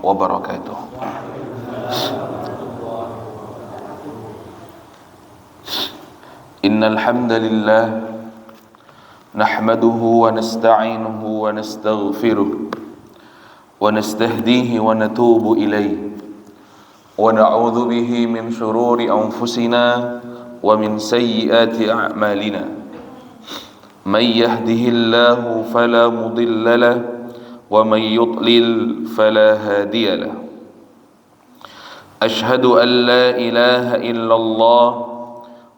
wabarakatuh. Innal hamdalillah nahmaduhu wa nasta'inuhu wa nastaghfiruh wa nastahdihi wa natubu ilayh wa na'udzu bihi min shururi anfusina wa min sayyiati a'malina. Man yahdihillahu fala mudilla lahu wa man yudlil fala hadiya lahu. Ashhadu an la ilaha illallah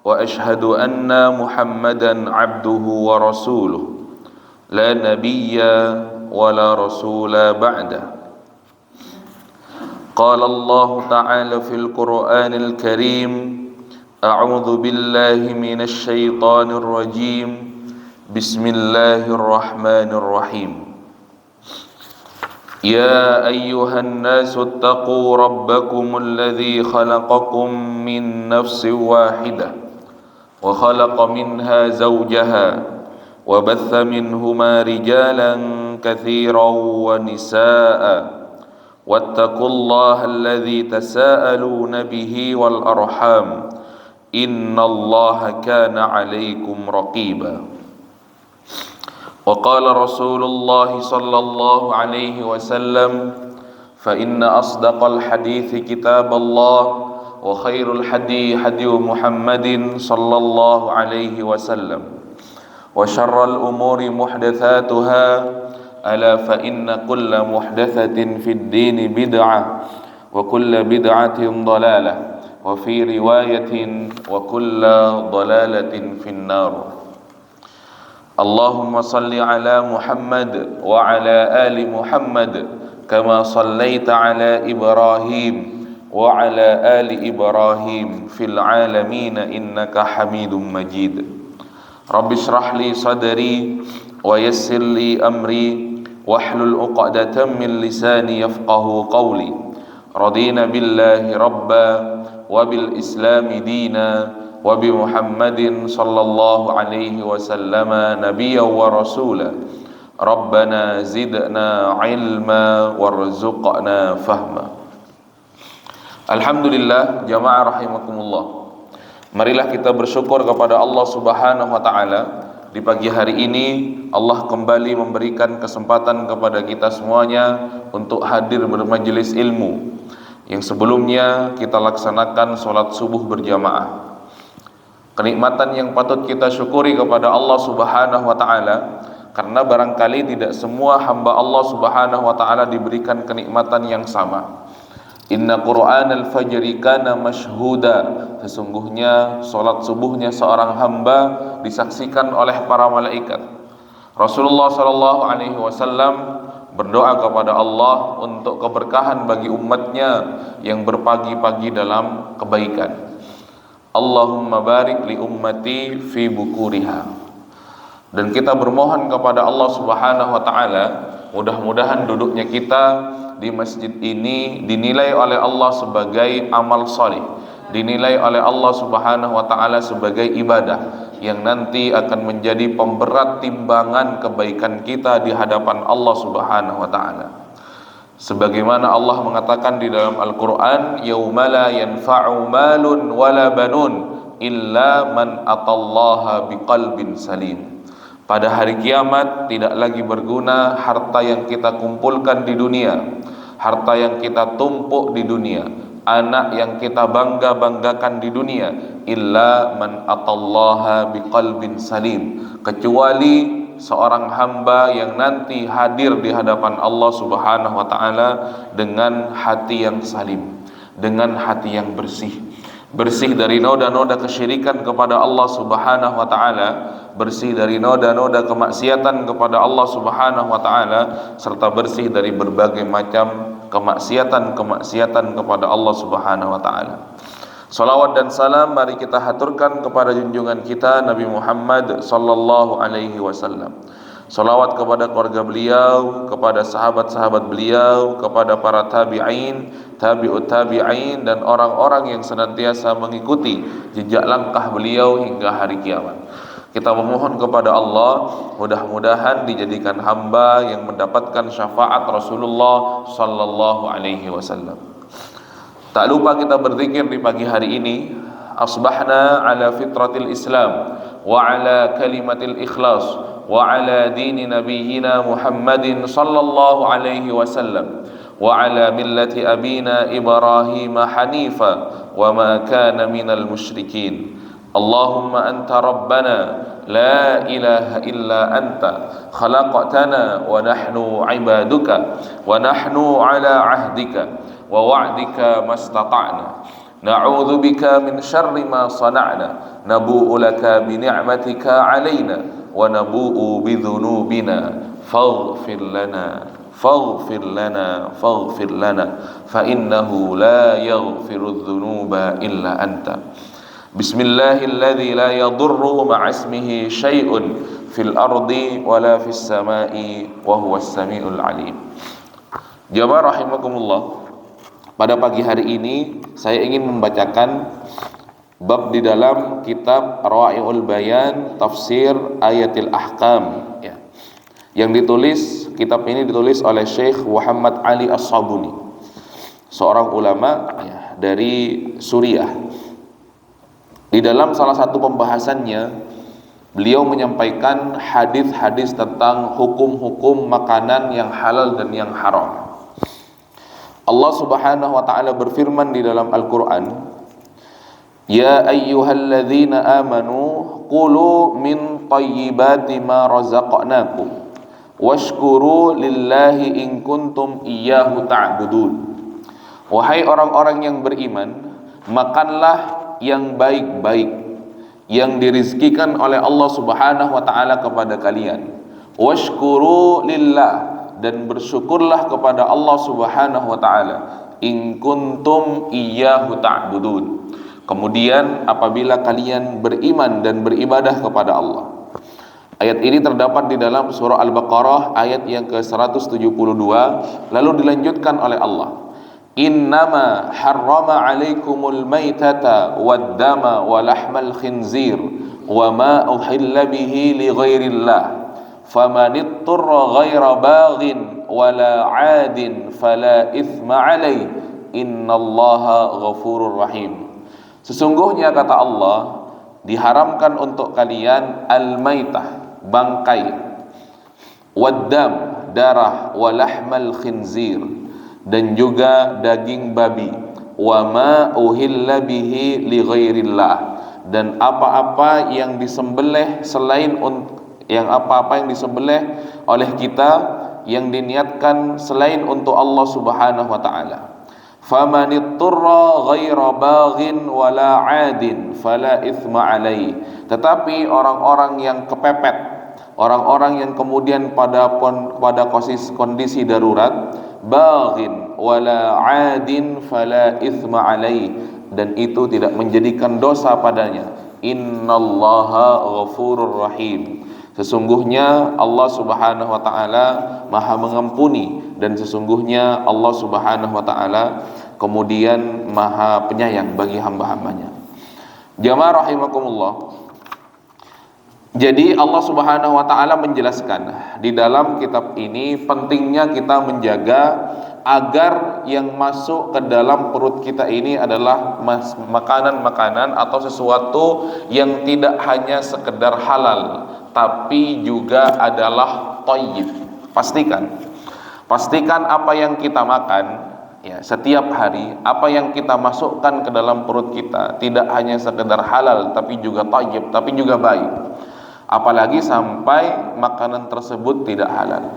wa ashhadu anna Muhammadan abduhu wa rasuluh la nabiyya wa la rasula ba'da. Qala Allah ta'ala fil Qur'anil Karim, a'udzu billahi minasy syaithanir rajim, bismillahirrahmanirrahim. يا أيها الناس اتقوا ربكم الذي خلقكم من نفس واحدة وخلق منها زوجها وبث منهما رجالا كثيرا ونساء واتقوا الله الذي تساءلون به والأرحام إن الله كان عليكم رقيبا. وقال رسول الله صلى الله عليه وسلم فإن أصدق الحديث كتاب الله وخير الحدي حدي محمد صلى الله عليه وسلم وشر الأمور محدثاتها ألا فإن كل محدثة في الدين بدعة وكل بدعة ضلالة وفي رواية وكل ضلالة في النار. اللهم صل على محمد وعلى آل محمد كما صليت على إبراهيم وعلى آل إبراهيم في العالمين إنك حميد مجيد. رب اشرح لي صدري ويسر لي أمري واحلل عقدة من لساني يفقه قولي. رضينا بالله ربا وبالإسلام دينا وبمحمد صلى الله عليه وسلم نبيا ورسولا. ربنا زدنا علما وارزقنا فهما. Alhamdulillah, jamaah rahimakumullah. Marilah kita bersyukur kepada Allah Subhanahu wa taala. Di pagi hari ini Allah kembali memberikan kesempatan kepada kita semuanya untuk hadir bermajelis ilmu. Yang sebelumnya kita laksanakan sholat subuh berjamaah. Kenikmatan yang patut kita syukuri kepada Allah Subhanahu wa taala, karena barangkali tidak semua hamba Allah Subhanahu wa taala diberikan kenikmatan yang sama. Inna Qur'anal fajri kana mashhuda. Sesungguhnya salat subuhnya seorang hamba disaksikan oleh para malaikat. Rasulullah sallallahu alaihi wasallam berdoa kepada Allah untuk keberkahan bagi umatnya yang berpagi-pagi dalam kebaikan. Allahumma barik li ummati fi bukuriha. Dan kita bermohon kepada Allah Subhanahu wa taala, mudah-mudahan duduknya kita di masjid ini dinilai oleh Allah sebagai amal saleh, dinilai oleh Allah Subhanahu wa taala sebagai ibadah yang nanti akan menjadi pemberat timbangan kebaikan kita di hadapan Allah Subhanahu wa taala. Sebagaimana Allah mengatakan di dalam Al-Quran, yauma la yanfa'u malun wala banun illa man atallaha biqalbin salim. Pada hari kiamat tidak lagi berguna harta yang kita kumpulkan di dunia, harta yang kita tumpuk di dunia, anak yang kita bangga-banggakan di dunia, illa man atallaha biqalbin salim, kecuali seorang hamba yang nanti hadir di hadapan Allah Subhanahu wa taala dengan hati yang salim, dengan hati yang bersih, bersih dari noda-noda kesyirikan kepada Allah Subhanahu wa taala, bersih dari noda-noda kemaksiatan kepada Allah Subhanahu wa taala, serta bersih dari berbagai macam kemaksiatan kepada Allah Subhanahu wa taala. Salawat dan salam mari kita haturkan kepada junjungan kita Nabi Muhammad sallallahu alaihi wasallam. Salawat kepada keluarga beliau, kepada sahabat-sahabat beliau, kepada para tabi'in, tabi'ut tabi'in, dan orang-orang yang senantiasa mengikuti jejak langkah beliau hingga hari kiamat. Kita memohon kepada Allah mudah-mudahan dijadikan hamba yang mendapatkan syafaat Rasulullah sallallahu alaihi wasallam. Tak lupa kita berzikir di pagi hari ini. Asbahna ala fitratil Islam wa ala kalimatil ikhlas wa ala dini nabiyyina Muhammadin sallallahu alaihi wasallam wa ala millati abina Ibrahim hanifa wa ma kana minal musyrikin. Allahumma anta rabbana la ilaha illa anta khalaqtana wa nahnu ibaduka wa nahnu ala ahdika wa wa'dika mastata'na na'udzu bika min syarri ma sana'na nabu'u laka bi ni'matika 'alaina wa nabu'u bi dhunubina faghfir lana faghfir lana fa innahu la yaghfiru dhunuba illa anta. Bismillahilladzi la yadurru ma'asmihi syai'un fil ardi wala fis sama'i wa huwas samiul alim. Jamaah rahimakumullah. Pada pagi hari ini saya ingin membacakan bab di dalam kitab Rawa'iul Bayan Tafsir Ayatil Ahkam ya. Yang ditulis, kitab ini ditulis oleh Syekh Muhammad Ali As-Sabuni, seorang ulama ya, dari Suriah. Di dalam salah satu pembahasannya, beliau menyampaikan hadis-hadis tentang hukum-hukum makanan yang halal dan yang haram. Allah Subhanahu wa taala berfirman di dalam Al-Qur'an, "Ya ayyuhalladzina amanu qulu min thayyibati ma razaqnakum washkuru lillahi in kuntum iyyahu ta'budun." Wahai orang-orang yang beriman, makanlah yang baik-baik yang dirizkikan oleh Allah Subhanahu wa taala kepada kalian. Washkuru lillah, dan bersyukurlah kepada Allah Subhanahu wa taala, in kuntum iyyahu ta'budun. Kemudian apabila kalian beriman dan beribadah kepada Allah. Ayat ini terdapat di dalam surah Al-Baqarah ayat yang ke-172, lalu dilanjutkan oleh Allah. Innama harrama alaikumul maitata wad dama wa lahmal khinzir wa ma uhilla bihi li ghairillah faman ittarra ghaira baghin wala 'adin fala itsma 'alaihi innallaha ghafurur rahim. Sesungguhnya kata Allah, diharamkan untuk kalian al-maitah, bangkai, wad-dam, darah, wa lahmal khinzir, dan juga daging babi, wa ma uhilla bihi li ghairillah, dan apa-apa yang disembelih selain apa-apa yang disembelih oleh kita yang diniatkan selain untuk Allah Subhanahu wa taala. Famanitturra ghaira baghin wala 'adin fala itsma 'alaihi. Tetapi orang-orang yang kepepet, orang-orang yang kemudian pada kondisi darurat, baghin wala 'adin fala itsma 'alaihi, dan itu tidak menjadikan dosa padanya. Innallaha ghafurur rahim. Sesungguhnya Allah Subhanahu wa taala Maha mengampuni, dan sesungguhnya Allah Subhanahu wa taala kemudian Maha penyayang bagi hamba-hambanya. Jamaah rahimakumullah. Jadi Allah Subhanahu wa taala menjelaskan di dalam kitab ini pentingnya kita menjaga agar yang masuk ke dalam perut kita ini adalah makanan-makanan atau sesuatu yang tidak hanya sekedar halal, tapi juga adalah thayyib. Pastikan apa yang kita makan ya setiap hari, apa yang kita masukkan ke dalam perut kita tidak hanya sekedar halal, tapi juga thayyib, tapi juga baik. Apalagi sampai makanan tersebut tidak halal.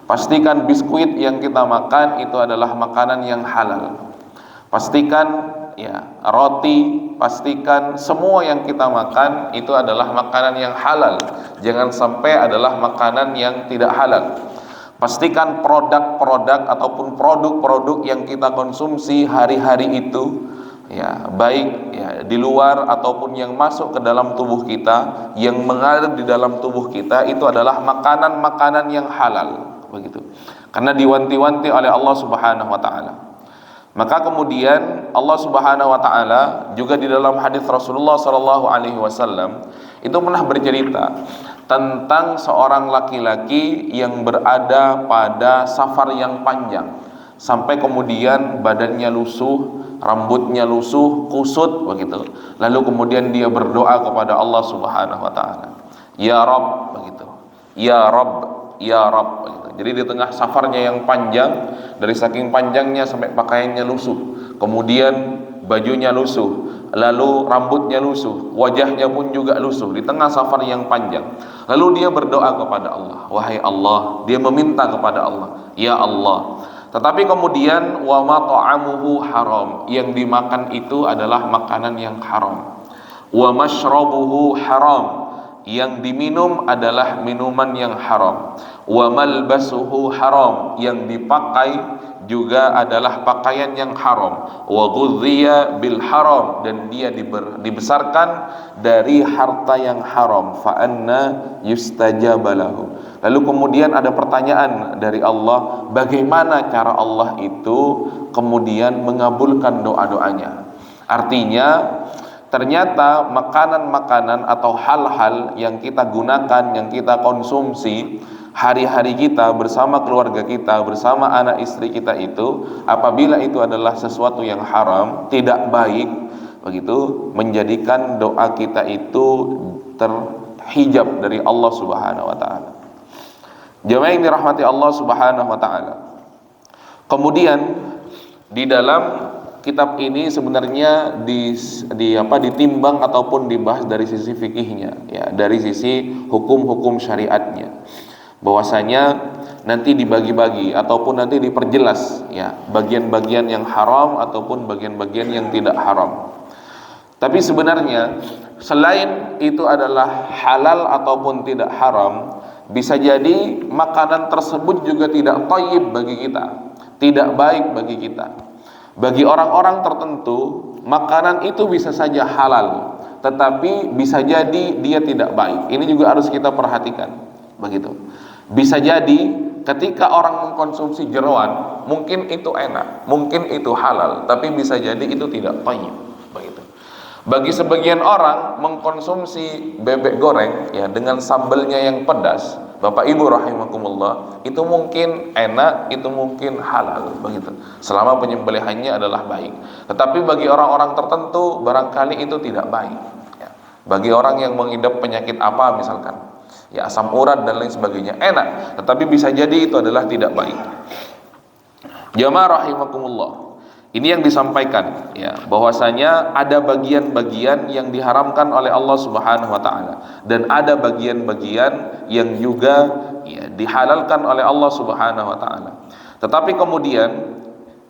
Pastikan biskuit yang kita makan itu adalah makanan yang halal. Pastikan ya roti, pastikan semua yang kita makan itu adalah makanan yang halal. Jangan sampai adalah makanan yang tidak halal. Pastikan produk-produk ataupun produk-produk yang kita konsumsi hari-hari itu ya baik ya di luar ataupun yang masuk ke dalam tubuh kita, yang mengalir di dalam tubuh kita, itu adalah makanan-makanan yang halal, begitu. Karena diwanti-wanti oleh Allah Subhanahu wa taala. Maka kemudian Allah Subhanahu wa taala juga di dalam hadis Rasulullah sallallahu alaihi wasallam itu pernah bercerita tentang seorang laki-laki yang berada pada safar yang panjang, sampai kemudian badannya lusuh, rambutnya lusuh, kusut begitu. Lalu kemudian dia berdoa kepada Allah Subhanahu wa taala. Ya Rabb begitu. Ya Rabb, ya Rabb begitu. Jadi di tengah safarnya yang panjang, dari saking panjangnya sampai pakaiannya lusuh, kemudian bajunya lusuh, lalu rambutnya lusuh, wajahnya pun juga lusuh di tengah safar yang panjang. Lalu dia berdoa kepada Allah, wahai Allah, dia meminta kepada Allah, ya Allah. Tetapi kemudian wa ma ta'amuhu haram, yang dimakan itu adalah makanan yang haram. Wa mashrabuhu haram, yang diminum adalah minuman yang haram. Wa malbasuhu haram, yang dipakai juga adalah pakaian yang haram. Wa ghudhiya bil haram, dan dia dibesarkan dari harta yang haram. Fa anna yustajabalahu. Lalu kemudian ada pertanyaan dari Allah, bagaimana cara Allah itu kemudian mengabulkan doa-doanya. Artinya ternyata makanan-makanan atau hal-hal yang kita gunakan, yang kita konsumsi hari-hari kita bersama keluarga kita, bersama anak istri kita itu, apabila itu adalah sesuatu yang haram, tidak baik, begitu, menjadikan doa kita itu terhijab dari Allah Subhanahu wa taala. Jemaah yang dirahmati Allah Subhanahu wa taala. Kemudian di dalam kitab ini sebenarnya ditimbang ataupun dibahas dari sisi fikihnya, ya, dari sisi hukum-hukum syariatnya. Bahwasanya nanti dibagi-bagi ataupun nanti diperjelas, ya, bagian-bagian yang haram ataupun bagian-bagian yang tidak haram. Tapi sebenarnya selain itu adalah halal ataupun tidak haram, bisa jadi makanan tersebut juga tidak thayyib bagi kita, tidak baik bagi kita. Bagi orang-orang tertentu, makanan itu bisa saja halal, tetapi bisa jadi dia tidak baik. Ini juga harus kita perhatikan, begitu. Bisa jadi ketika orang mengkonsumsi jeroan, mungkin itu enak, mungkin itu halal, tapi bisa jadi itu tidak thayyib, begitu. Bagi sebagian orang mengkonsumsi bebek goreng, ya, dengan sambalnya yang pedas, Bapak Ibu rahimakumullah, itu mungkin enak, itu mungkin halal, begitu, selama penyembelihannya adalah baik. Tetapi bagi orang-orang tertentu barangkali itu tidak baik, ya. Bagi orang yang mengidap penyakit apa misalkan, ya, asam urat dan lain sebagainya, enak, tetapi bisa jadi itu adalah tidak baik. Jamaah rahimakumullah, ini yang disampaikan, ya, bahwasanya ada bagian-bagian yang diharamkan oleh Allah Subhanahu wa taala dan ada bagian-bagian yang juga, ya, dihalalkan oleh Allah Subhanahu wa taala. Tetapi kemudian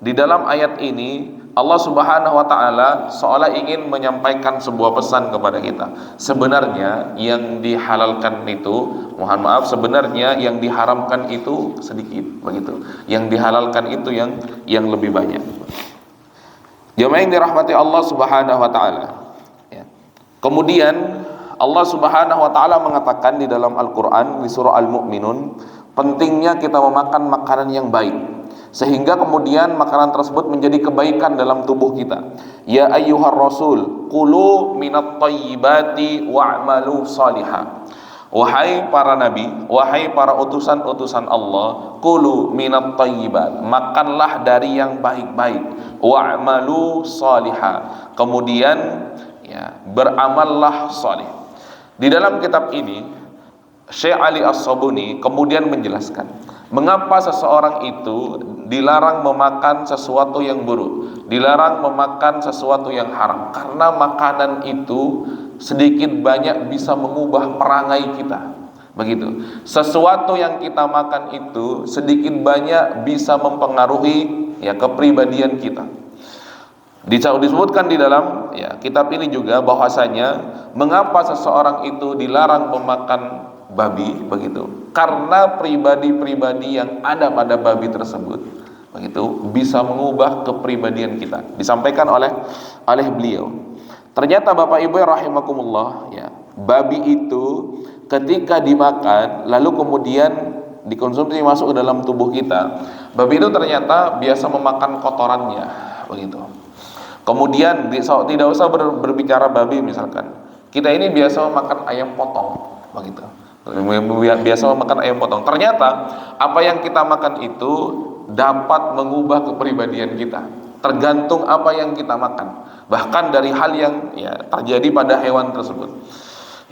di dalam ayat ini Allah Subhanahu wa taala seolah ingin menyampaikan sebuah pesan kepada kita. Sebenarnya yang dihalalkan itu, mohon maaf, sebenarnya yang diharamkan itu sedikit, begitu. Yang dihalalkan itu yang lebih banyak. Jemaah yang dirahmati Allah Subhanahu wa taala, ya. Kemudian Allah Subhanahu wa taala mengatakan di dalam Al-Qur'an di surah Al-Mu'minun, pentingnya kita memakan makanan yang baik sehingga kemudian makanan tersebut menjadi kebaikan dalam tubuh kita. Ya ayyuhar rasul, kulu minat thayyibati wa'malu salihah. Wahai para nabi, wahai para utusan-utusan Allah, kulu minat thayyibat, makanlah dari yang baik-baik, wa'malu salihah, kemudian, ya, beramallah salih. Di dalam kitab ini Syekh Ali As-Sabuni kemudian menjelaskan mengapa seseorang itu dilarang memakan sesuatu yang buruk, dilarang memakan sesuatu yang haram, karena makanan itu sedikit banyak bisa mengubah perangai kita, begitu. Sesuatu yang kita makan itu sedikit banyak bisa mempengaruhi, ya, kepribadian kita. Disebutkan di dalam, ya, kitab ini juga bahwasanya mengapa seseorang itu dilarang memakan babi, begitu, karena pribadi-pribadi yang ada pada babi tersebut, begitu, bisa mengubah kepribadian kita. Disampaikan oleh beliau. Ternyata Bapak Ibu rahimakumullah, ya, babi itu ketika dimakan lalu kemudian dikonsumsi masuk ke dalam tubuh kita, babi itu ternyata biasa memakan kotorannya, begitu. Kemudian tidak usah berbicara babi misalkan, Kita ini biasa makan ayam potong, begitu. Biasa makan ayam potong. Ternyata apa yang kita makan itu dapat mengubah kepribadian kita. Tergantung apa yang kita makan. Bahkan dari hal yang ya terjadi pada hewan tersebut.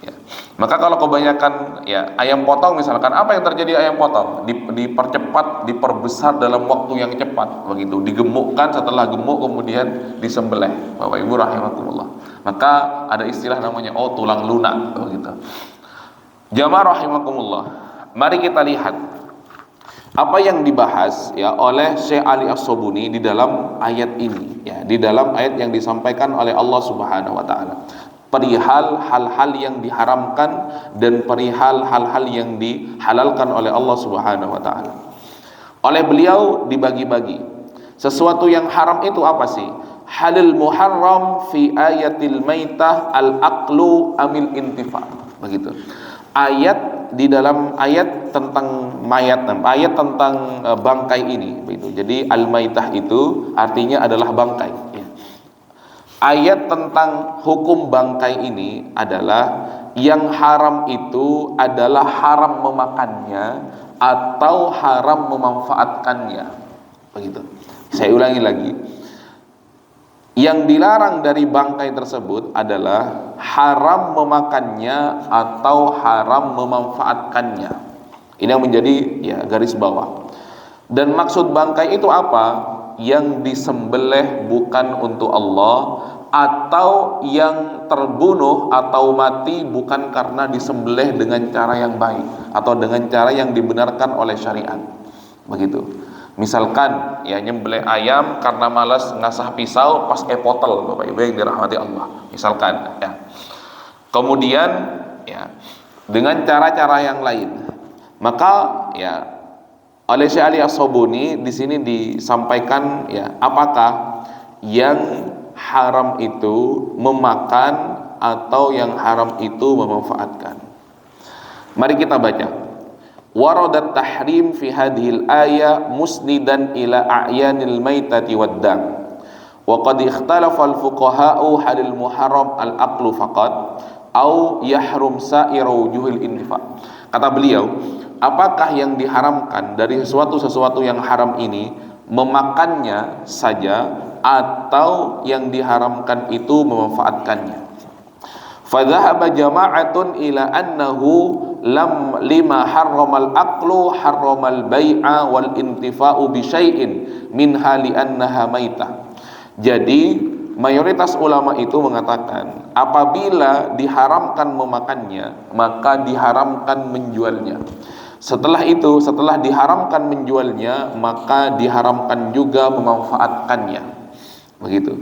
Ya. Maka kalau kebanyakan ya ayam potong misalkan, apa yang terjadi ayam potong? Dipercepat, diperbesar dalam waktu yang cepat, begitu. Digemukkan, setelah gemuk kemudian disembelih. Bapak Ibu rahimakumullah. Maka ada istilah namanya tulang lunak, begitu. Jamaah rahimakumullah. Mari kita lihat apa yang dibahas ya oleh Syekh Ali As-Sobuni di dalam ayat ini, ya, di dalam ayat yang disampaikan oleh Allah Subhanahu wa taala. Perihal hal-hal yang diharamkan dan perihal hal-hal yang dihalalkan oleh Allah Subhanahu wa taala. Oleh beliau dibagi-bagi. Sesuatu yang haram itu apa sih? Halil muharram fi ayatil maitah al-aqlu amil intifa. Begitu. Ayat di dalam ayat tentang mayat, ayat tentang bangkai ini, begitu. Jadi al-maitah itu artinya adalah bangkai. Ayat tentang hukum bangkai ini adalah yang haram itu adalah haram memakannya atau haram memanfaatkannya. Begitu. Saya ulangi lagi. Yang dilarang dari bangkai tersebut adalah haram memakannya atau haram memanfaatkannya. Ini yang menjadi ya garis bawah. Dan maksud bangkai itu apa? Yang disembelih bukan untuk Allah, atau yang terbunuh atau mati bukan karena disembelih dengan cara yang baik atau dengan cara yang dibenarkan oleh syariat. Begitu. Misalkan ya nyembelih ayam karena malas ngasah pisau pas potol, Bapak Ibu yang dirahmati Allah. Misalkan ya. Kemudian ya dengan cara-cara yang lain. Maka ya oleh Syekh Ali As-Sobuni di sini disampaikan ya apakah yang haram itu memakan atau yang haram itu memanfaatkan. Mari kita baca. Waradat tahrim fi hadhil ayah musnidan ila a'yanil maitati waddam. Wa qad ikhtalafa al-fuqaha'u halil muharram al-aqlu faqat au yahrum sa'ira wujuhil intifa. Kata beliau, apakah yang diharamkan dari sesuatu yang haram ini memakannya saja atau yang diharamkan itu memanfaatkannya? Fadhahaba jama'atun ila annahu lima harramal aqlu harramal bai'a wal intifa'u bi syai'in min hali annaha maitah. Jadi mayoritas ulama itu mengatakan apabila diharamkan memakannya maka diharamkan menjualnya. Setelah itu, setelah diharamkan menjualnya maka diharamkan juga memanfaatkannya. Begitu.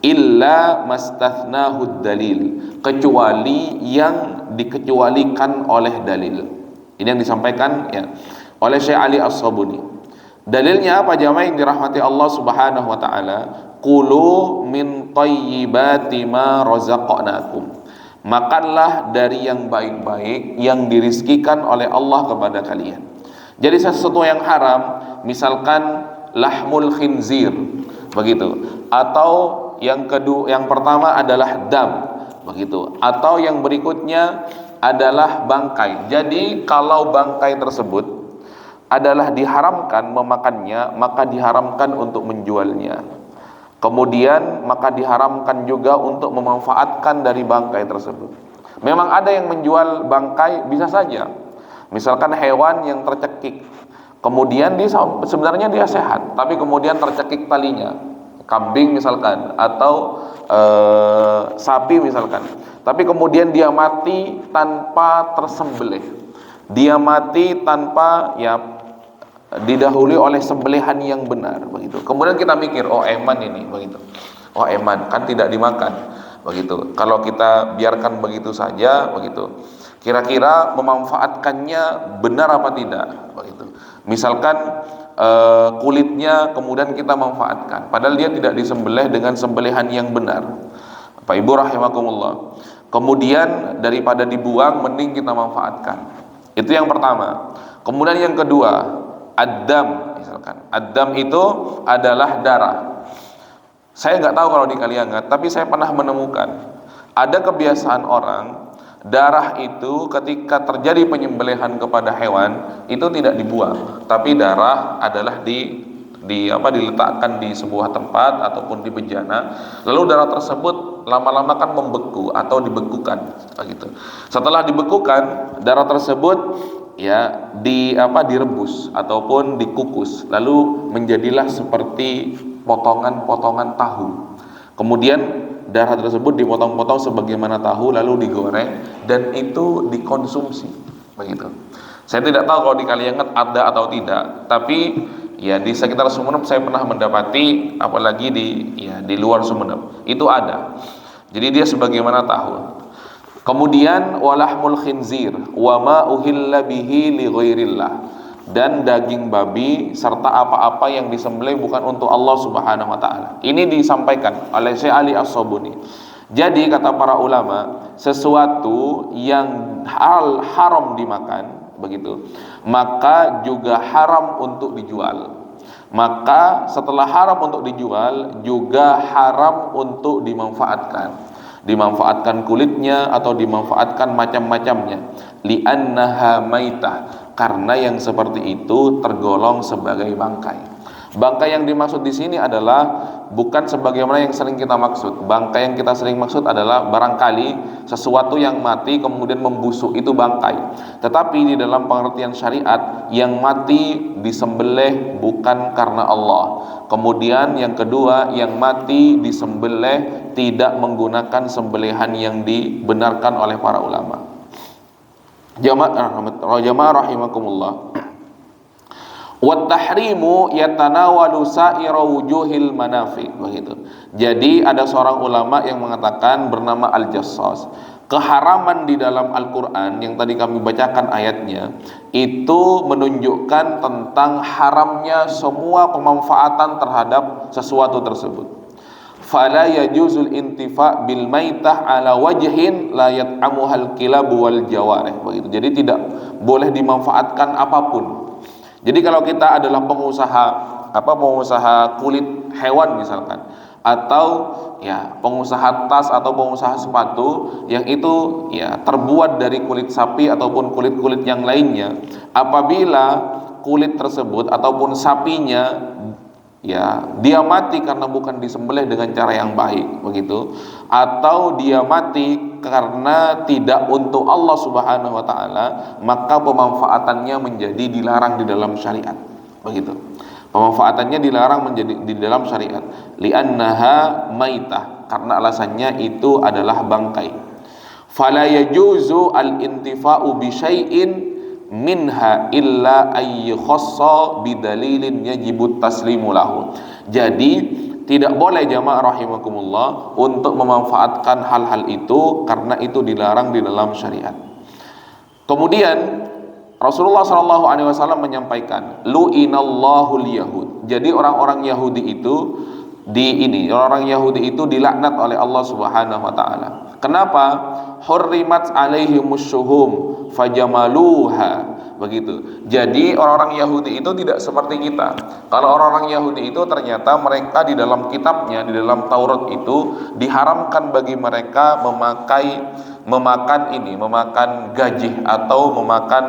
Illa mastathnahud dalil, kecuali yang dikecualikan oleh dalil. Ini yang disampaikan ya oleh Syekh Ali As-Sobuni. Dalilnya apa jamaah yang dirahmati Allah Subhanahu wa taala? Kulu min thayyibati ma razaqnakum. Makanlah dari yang baik-baik yang dirizkikan oleh Allah kepada kalian. Jadi sesuatu yang haram, misalkan lahmul khinzir, begitu. Atau yang kedua, yang pertama adalah dam, begitu. Atau yang berikutnya adalah bangkai. Jadi kalau bangkai tersebut adalah diharamkan memakannya, maka diharamkan untuk menjualnya. Kemudian maka diharamkan juga untuk memanfaatkan dari bangkai tersebut. Memang ada yang menjual bangkai, bisa saja. Misalkan hewan yang tercekik, kemudian dia sebenarnya dia sehat, tapi kemudian tercekik talinya, kambing misalkan, atau sapi misalkan, tapi kemudian dia mati tanpa tersembelih, dia mati tanpa ya didahului oleh sembelihan yang benar, begitu. Kemudian kita mikir, oh eman ini, begitu. Oh eman, kan tidak dimakan, begitu. Kalau kita biarkan begitu saja, begitu. Kira-kira memanfaatkannya benar apa tidak, begitu. Misalkan kulitnya kemudian kita manfaatkan, padahal dia tidak disembelih dengan sembelihan yang benar. Bapak Ibu rahimakumullah. Kemudian daripada dibuang, mending kita manfaatkan. Itu yang pertama. Kemudian yang kedua, ad-dam, misalkan. Ad-dam itu adalah darah. Saya nggak tahu kalau di Kaliangat, tapi saya pernah menemukan Ada kebiasaan orang, darah itu ketika terjadi penyembelihan kepada hewan itu tidak dibuang, tapi darah adalah diletakkan di sebuah tempat ataupun di bejana, lalu darah tersebut lama-lama kan membeku atau dibekukan begitu. Setelah dibekukan, darah tersebut direbus ataupun dikukus, lalu menjadilah seperti potongan-potongan tahu. Kemudian darah tersebut dipotong-potong sebagaimana tahu, lalu digoreng dan itu dikonsumsi begitu. Saya tidak tahu kalau di Kalianget ada atau tidak, tapi ya di sekitar Sumeneb saya pernah mendapati, apalagi di luar Sumeneb itu ada. Jadi dia sebagaimana tahu. Kemudian walahmul khinzir wa ma uhilla bihi li ghairillah, dan daging babi serta apa-apa yang disembelih bukan untuk Allah Subhanahu wa taala. Ini disampaikan oleh Syekh Ali As-Sabuni. Jadi kata para ulama, sesuatu yang haram dimakan begitu, maka juga haram untuk dijual. Maka setelah haram untuk dijual, juga haram untuk dimanfaatkan kulitnya atau dimanfaatkan macam-macamnya. Li'annaha maitah, karena yang seperti itu tergolong sebagai bangkai. Bangkai yang dimaksud di sini adalah bukan sebagaimana yang sering kita maksud. Bangkai yang kita sering maksud adalah barangkali sesuatu yang mati kemudian membusuk, itu bangkai. Tetapi di dalam pengertian syariat, yang mati disembelih bukan karena Allah. Kemudian yang kedua, yang mati disembelih tidak menggunakan sembelihan yang dibenarkan oleh para ulama. Jamaah rahimakumullah. Wat tahrimu yatanawalu sa'ira wujuhil manafi, begitu. Jadi ada seorang ulama yang mengatakan bernama Al-Jassas, keharaman di dalam Al-Qur'an yang tadi kami bacakan ayatnya itu menunjukkan tentang haramnya semua pemanfaatan terhadap sesuatu tersebut. Fala yajuzul intifa bil maitah ala wajhin la yat'amuhal kilab wal jawarih, begitu. Jadi tidak boleh dimanfaatkan apapun. Jadi kalau kita adalah pengusaha kulit hewan misalkan, atau pengusaha tas atau pengusaha sepatu yang itu terbuat dari kulit sapi ataupun kulit-kulit yang lainnya, apabila kulit tersebut ataupun sapinya dia mati karena bukan disembelih dengan cara yang baik begitu, atau dia mati karena tidak untuk Allah Subhanahu wa taala, maka pemanfaatannya menjadi dilarang di dalam syariat begitu. Pemanfaatannya dilarang menjadi di dalam syariat, li'annaha maitah, karena alasannya itu adalah bangkai. Fala yajuzu al-intifa'u bi syai'in minha illa ayyukhassa bidalilin yajibut taslimu lahu. Jadi tidak boleh jamaah rahimakumullah untuk memanfaatkan hal-hal itu karena itu dilarang di dalam syariat. Kemudian Rasulullah SAW menyampaikan lu'inallahul yahud. Jadi orang-orang Yahudi itu orang Yahudi itu dilaknat oleh Allah Subhanahu wa taala. Kenapa? Hurrimat alaihimus syuhum fajamaluha, begitu. Jadi orang-orang Yahudi itu tidak seperti kita. Kalau orang-orang Yahudi itu ternyata mereka di dalam kitabnya, di dalam Taurat itu diharamkan bagi mereka memakan gajih atau memakan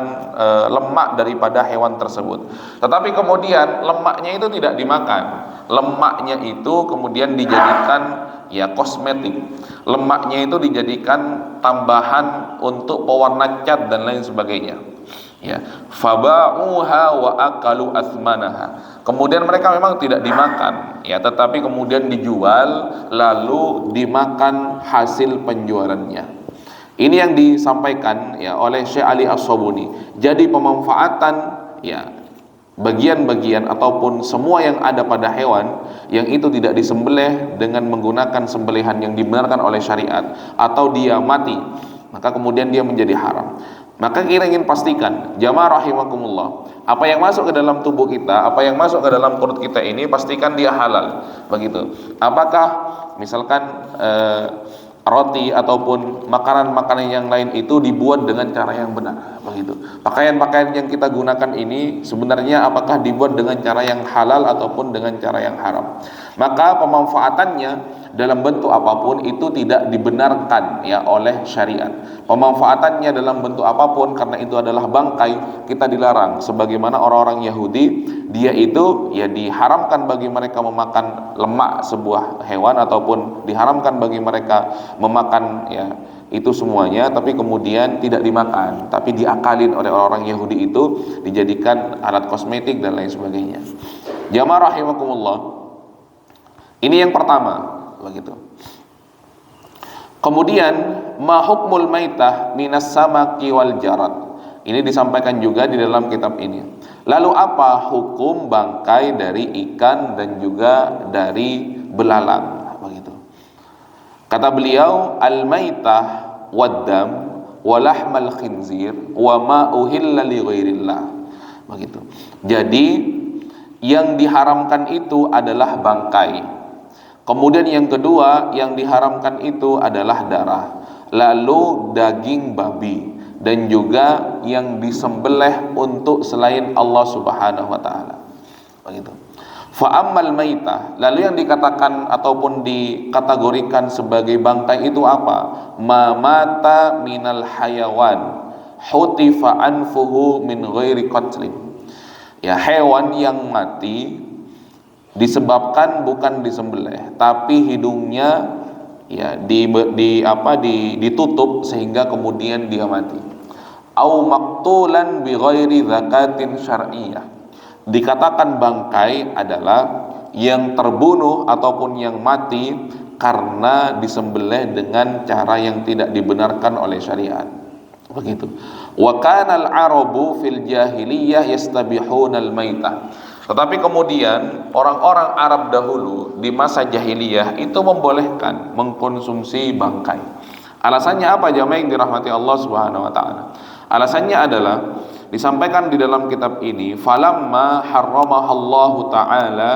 lemak daripada hewan tersebut. Tetapi kemudian lemaknya itu tidak dimakan. Lemaknya itu kemudian dijadikan kosmetik. Lemaknya itu dijadikan tambahan untuk pewarna cat dan lain sebagainya. Faba'uha wa akalu asmanaha. Kemudian mereka memang tidak dimakan, tetapi kemudian dijual lalu dimakan hasil penjualannya. Ini yang disampaikan oleh Syekh Ali As-Sabuni. Jadi pemanfaatan bagian-bagian ataupun semua yang ada pada hewan yang itu tidak disembelih dengan menggunakan sembelihan yang dibenarkan oleh syariat, atau dia mati, maka kemudian dia menjadi haram. Maka kita ingin pastikan jamaah rahimakumullah, apa yang masuk ke dalam tubuh kita, apa yang masuk ke dalam perut kita ini pastikan dia halal begitu. Apakah misalkan roti ataupun makanan-makanan yang lain itu dibuat dengan cara yang benar begitu. Pakaian-pakaian yang kita gunakan ini sebenarnya apakah dibuat dengan cara yang halal ataupun dengan cara yang haram. Maka pemanfaatannya dalam bentuk apapun itu tidak dibenarkan ya oleh syariat. Pemanfaatannya dalam bentuk apapun karena itu adalah bangkai, kita dilarang. Sebagaimana orang-orang Yahudi, dia itu ya diharamkan bagi mereka memakan lemak sebuah hewan ataupun diharamkan bagi mereka memakan ya itu semuanya, tapi kemudian tidak dimakan, tapi diakalin oleh orang-orang Yahudi itu, dijadikan alat kosmetik dan lain sebagainya. Jamaah rahimakumullah, ini yang pertama, begitu. Kemudian ma hukmul maitah minas samaki wal jarad. Ini disampaikan juga di dalam kitab ini. Lalu apa hukum bangkai dari ikan dan juga dari belalang, begitu. Kata beliau, al-maitah wad-dam wa lahmal khinzir wa ma uhilla li ghairillah. Begitu. Jadi yang diharamkan itu adalah bangkai. Kemudian yang kedua yang diharamkan itu adalah darah. Lalu daging babi dan juga yang disembelih untuk selain Allah Subhanahu wa taala. Begitu. Fa'ammal maitah, lalu yang dikatakan ataupun dikategorikan sebagai bangkai itu apa? Ma mata minal hayawan hutifa anfuhu min ghairi qatlin. Ya, hewan yang mati disebabkan bukan disembelih, tapi hidungnya ya ditutup sehingga kemudian dia mati. Au maqtulan bi ghairi zakatin syar'iyyah. Dikatakan bangkai adalah yang terbunuh ataupun yang mati karena disembelih dengan cara yang tidak dibenarkan oleh syariat. Begitu. Wa kana al-arabu fil jahiliyah yastabihuna al-maitah. Tetapi kemudian orang-orang Arab dahulu di masa jahiliyah itu membolehkan mengkonsumsi bangkai. Alasannya apa jamaah yang dirahmati Allah Subhanahu wa taala? Alasannya adalah disampaikan di dalam kitab ini, falamma harramahallahu ta'ala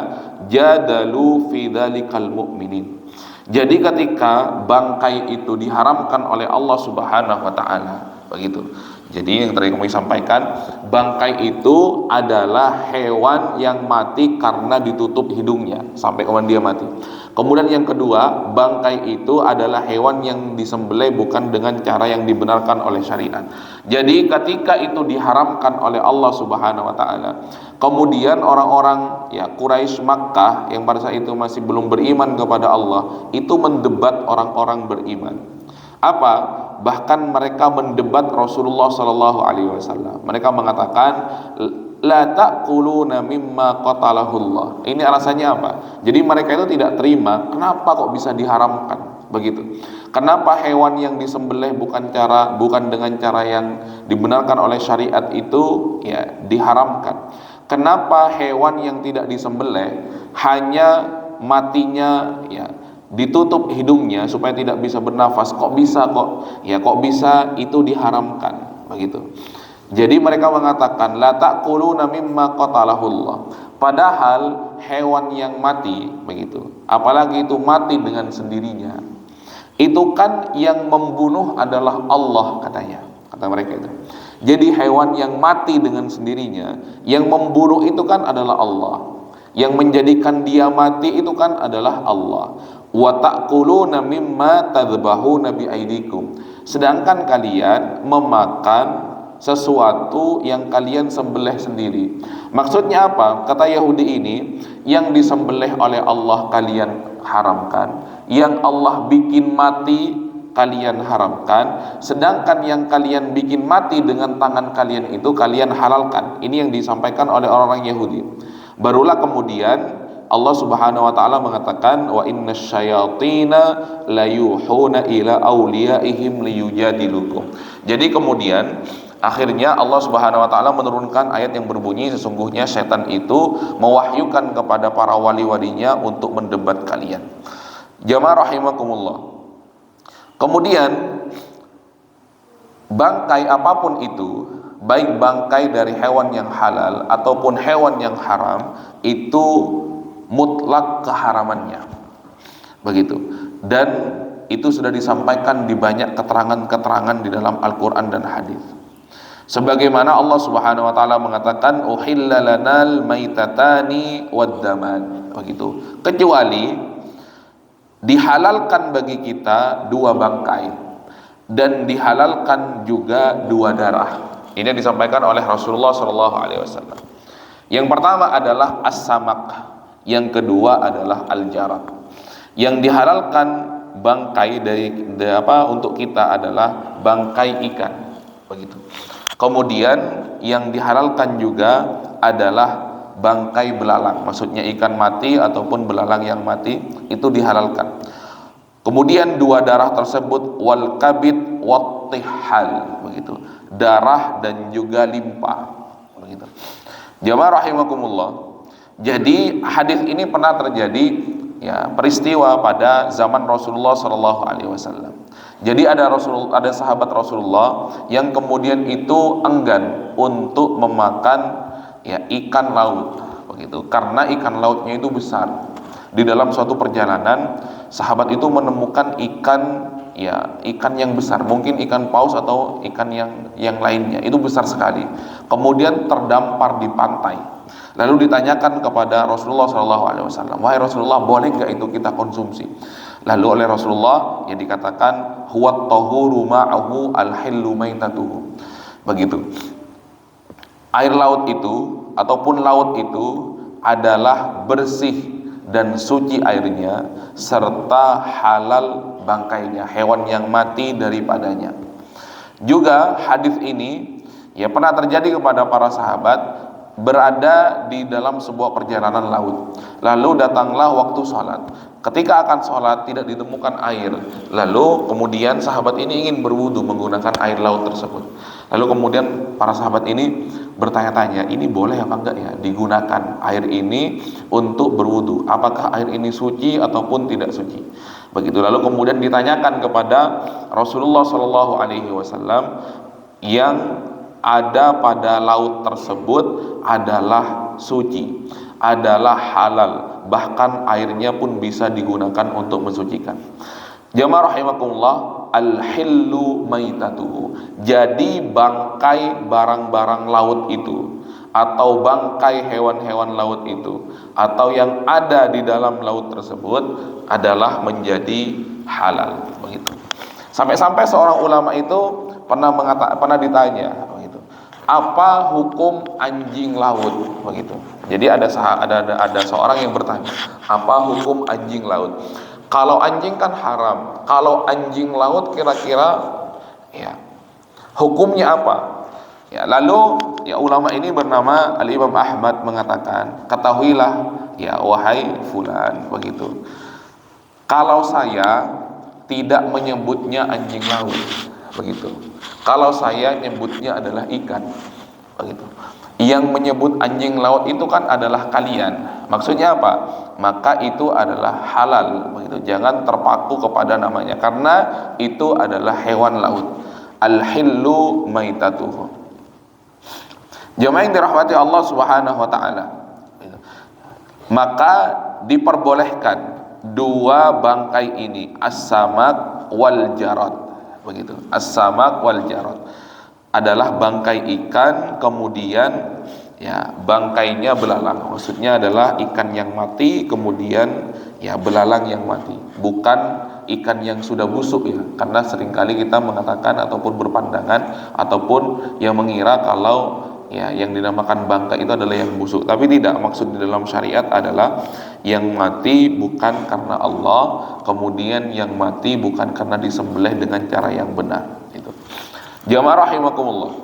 jadalu fi dzalikal mu'minin. Jadi ketika bangkai itu diharamkan oleh Allah Subhanahu wa taala, begitu. Jadi yang tadi kami sampaikan, bangkai itu adalah hewan yang mati karena ditutup hidungnya sampai kemudian dia mati. Kemudian yang kedua, bangkai itu adalah hewan yang disembelih bukan dengan cara yang dibenarkan oleh syariat. Jadi ketika itu diharamkan oleh Allah Subhanahu wa taala, kemudian orang-orang ya Quraisy Makkah yang pada saat itu masih belum beriman kepada Allah, itu mendebat orang-orang beriman. Apa? Bahkan mereka mendebat Rasulullah sallallahu alaihi wasallam. Mereka mengatakan la taquluna mimma qatalahullah. Ini alasannya apa? Jadi mereka itu tidak terima, kenapa kok bisa diharamkan? Begitu. Kenapa hewan yang disembelih bukan dengan cara yang dibenarkan oleh syariat itu ya diharamkan? Kenapa hewan yang tidak disembelih hanya matinya ya ditutup hidungnya supaya tidak bisa bernafas, kok bisa itu diharamkan, begitu. Jadi mereka mengatakan la taquluna mimma qatalahullah. Padahal hewan yang mati, begitu, apalagi itu mati dengan sendirinya, itu kan yang membunuh adalah Allah, kata mereka itu. Jadi hewan yang mati dengan sendirinya, yang membunuh itu kan adalah Allah, yang menjadikan dia mati itu kan adalah Allah. Wa ta'kuluna mimma tadhbahuna bi aidikum. Sedangkan kalian memakan sesuatu yang kalian sembelih sendiri. Maksudnya apa? Kata Yahudi ini, yang disembelih oleh Allah kalian haramkan, yang Allah bikin mati kalian haramkan, sedangkan yang kalian bikin mati dengan tangan kalian itu kalian halalkan. Ini yang disampaikan oleh orang-orang Yahudi. Barulah kemudian Allah Subhanahu wa taala mengatakan wa innasyayatina layuhuna ila awliyaihim liyujadilukum. Jadi kemudian akhirnya Allah Subhanahu wa taala menurunkan ayat yang berbunyi sesungguhnya setan itu mewahyukan kepada para wali-walinya untuk mendebat kalian. Jamaah rahimakumullah. Kemudian bangkai apapun itu, baik bangkai dari hewan yang halal ataupun hewan yang haram, itu mutlak keharamannya, begitu. Dan itu sudah disampaikan di banyak keterangan-keterangan di dalam Al-Quran dan hadis. Sebagaimana Allah Subhanahu wa taala mengatakan uhilla lanal maitatani waddaman, begitu. Kecuali dihalalkan bagi kita dua bangkai dan dihalalkan juga dua darah. Ini yang disampaikan oleh Rasulullah sallallahu alaihi wasallam. Yang pertama adalah as-samak, yang kedua adalah al-jarad. Yang dihalalkan bangkai untuk kita adalah bangkai ikan, begitu. Kemudian yang dihalalkan juga adalah bangkai belalang, maksudnya ikan mati ataupun belalang yang mati, itu dihalalkan. Kemudian dua darah tersebut wal kabid wat tihal, begitu. Darah dan juga limpa, begitu. Jamaah rahimakumullah. Jadi hadis ini pernah terjadi, ya, peristiwa pada zaman Rasulullah sallallahu alaihi wasallam. Jadi ada sahabat Rasulullah yang kemudian itu enggan untuk memakan, ya, ikan laut, begitu, karena ikan lautnya itu besar. Di dalam suatu perjalanan, sahabat itu menemukan ikan yang besar, mungkin ikan paus atau ikan yang lainnya, itu besar sekali. Kemudian terdampar di pantai. Lalu ditanyakan kepada Rasulullah SAW, wahai Rasulullah, boleh nggak itu kita konsumsi? Lalu oleh Rasulullah yang dikatakan huwat tahuru ma'ahu al-hillu maitatuhu, begitu. Air laut itu ataupun laut itu adalah bersih dan suci airnya, serta halal bangkainya, hewan yang mati daripadanya. Juga hadis ini, ya, pernah terjadi kepada para sahabat berada di dalam sebuah perjalanan laut. Lalu datanglah waktu sholat. Ketika akan sholat tidak ditemukan air. Lalu kemudian sahabat ini ingin berwudu menggunakan air laut tersebut. Lalu kemudian para sahabat ini bertanya-tanya, ini boleh apa enggak ya digunakan air ini untuk berwudu? Apakah air ini suci ataupun tidak suci? Begitu. Lalu kemudian ditanyakan kepada Rasulullah Shallallahu Alaihi Wasallam, yang ada pada laut tersebut adalah suci, adalah halal, bahkan airnya pun bisa digunakan untuk mensucikan. Jamaah rahimakumullah, al-hillu maitatuhu. Jadi bangkai barang-barang laut itu, atau bangkai hewan-hewan laut itu, atau yang ada di dalam laut tersebut adalah menjadi halal, begitu. Sampai-sampai seorang ulama itu pernah ditanya, begitu, apa hukum anjing laut, begitu. Jadi ada seorang yang bertanya, apa hukum anjing laut? Kalau anjing kan haram, kalau anjing laut kira-kira, ya, hukumnya apa? Ya, lalu, ya, ulama ini bernama Al-Imam Ahmad mengatakan, ketahuilah, ya, wahai fulan, begitu, kalau saya tidak menyebutnya anjing laut, begitu, kalau saya nyebutnya adalah ikan, begitu. Yang menyebut anjing laut itu kan adalah kalian. Maksudnya apa? Maka itu adalah halal, begitu. Jangan terpaku kepada namanya, karena itu adalah hewan laut. Al-hillu maitatuhu. Jemaah yang dirahmati Allah Subhanahu wa taala. Maka diperbolehkan dua bangkai ini, as-samak wal jarad, begitu. As-samak wal jarad adalah bangkai ikan, kemudian, ya, bangkainya belalang. Maksudnya adalah ikan yang mati, kemudian, ya, belalang yang mati, bukan ikan yang sudah busuk, ya. Karena seringkali kita mengatakan ataupun berpandangan ataupun yang mengira kalau, ya, yang dinamakan bangkai itu adalah yang busuk. Tapi tidak, maksud di dalam syariat adalah yang mati bukan karena Allah, kemudian yang mati bukan karena disembelih dengan cara yang benar. Itu. Jamaah rahimakumullah.